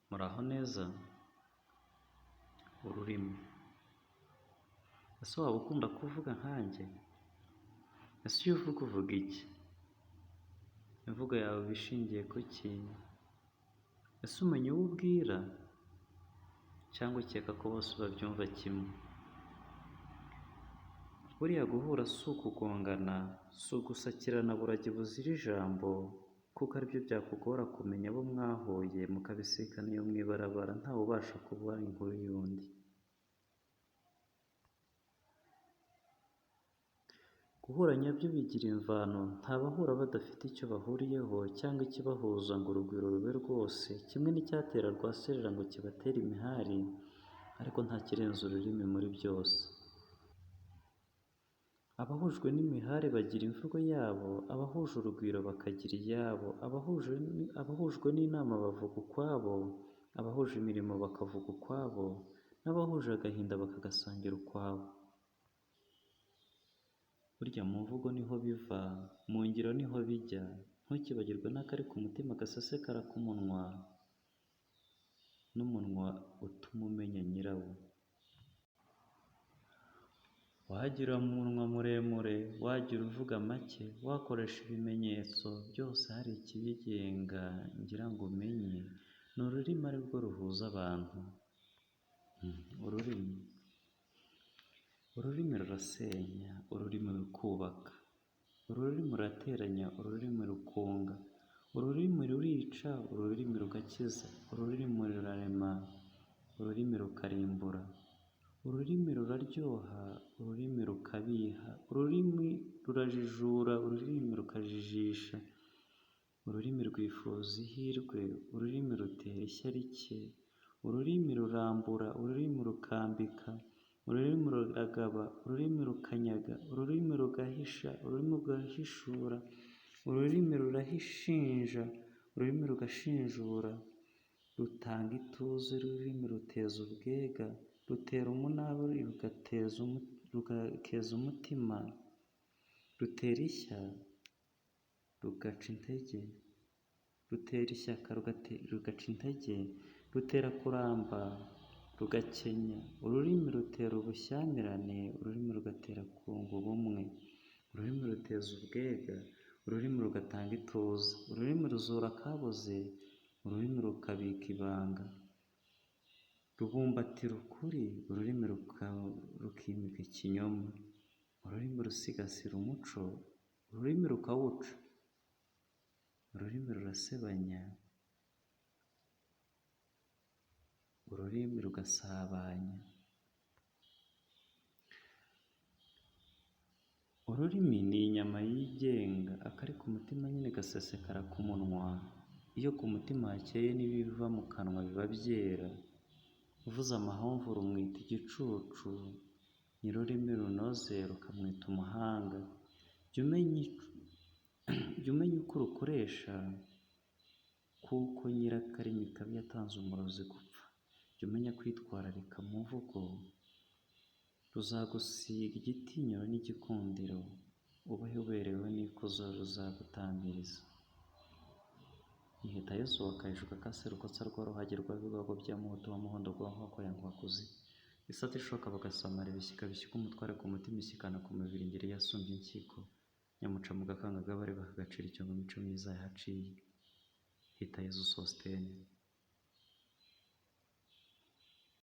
Muraho neza? Ururimi. Ese waba ukunda kuvuga nkanjye? Ese iyo uvuga uvuga iki? Imvugo yawe iba ishingiye ku ki? Ese umenya uwo ubwira? Cyangwa ukeka ko bose babyumva kimwe? Buriya guhura si ukugongana, si ugusakirana buragi buzira ijambo, kuko aribyo byakugora kumenya abo mwahuye mukabisikana iyo mu ibarabara ntawe ubasha kubara inkuru y'undi. Guhura nyabyo bigira imvano, ntabahura badafite icyo bahuriyeho cyangwa ikibahuza ngo urugwiro rube rwose, kimwe n'icyatera rwaserera ngo kibatere imihari, ariko nta kirenze ururimi muri byose. Abahujwe n'imihari bagira imvugo yabo, abahuje urugwiro bakagira iyabo, abahujwe n'inama bavuga ukwabo, abahuje imirimo bakavuga ukwabo, n'abahuje agahinda bakagasangira ukwabo. Burya mu mvugo niho biva, mu ngiro niho bijya, ntukibagirwe n'akari ku mutima gasesekara ku munwa, n'umunwa utuma umenya nyirawo. Wagira umunwa muremure, wagira uvuga make, wakoresha ibimenyetso, byose hari ikibigenga ngira ngo umenye, ni ururimi ari rwo ruhuza abantu. Ururimi rurasenya, ururimi rukubaka, ururimi rurateranya, ururimi rukunga, ururimi rurica, ururimi rugakiza, ururimi rurarema, ururimi rukarimbura, ururimi ruraryoha, ururimi rukabiha, ururimi rurajijura, ururimi rukajijisha, ururimi rwifuza ihirwe, ururimi rutera ishyarike, ururimi rurambura, ururimi rukambika, ururimi ruragaba, ururimi rukanyaga, ururimi rugahisha, ururimi rugahishura, ururimi rurahishinja, ururimi rugashinjura, rutanga ituze, ururimi ruteza ubwega, rutera umunabi rugakeza umutima, rutera ishya rugaca intege, rutera ishyaka rugaca intege, rutera kuramba rugakenya, ururimi rutera ubushyamirane, ururimi rugatera kunga ubumwe, ururimi ruteza ubwega, ururimi rugatanga ituze, ururimi ruzura akaboze, ururimi rukabika ibanga, rubumbatira ukuri, ururimi rukimika ikinyoma, ururimi rusigasira umuco, ururimi rukawuca, ururimi rurasebanya, ururimi rugasabanya. Ururimi ni inyama yigenga, akari ku mutima nyine gasesekara ku munwa, iyo ku mutima hakeye n'ibiva mu kanwa biba byera. Uvuze amahomvu rumwita igicucu, nyir'ururimi runoze rukamwita umuhanga. Jya umenya uko urukoresha, kuko nyir'akarimi kabi yatanze umurozi gupfa. Jya umenya kwitwararika mu mvugo, ruzagusiga igitinyiro n'igikundiro, ubahe uberewe n'ikuzo ruzagutambiriza. Iheta Yesu wakaishuka kase rukotsa rwa ruhage rwa bigogo bya muhutu wa muhondo gwa nkoko ya nkwakuzi. Isata ishoka bagasamara ibishyika bishyika umutware ku mutima ishyikana ku mubiri ngeri yasumbye inkiko. Nyamuca mu gakanga gabari bakagacira icyo mu mico myiza yahaciye. Hita Yesu Sostene.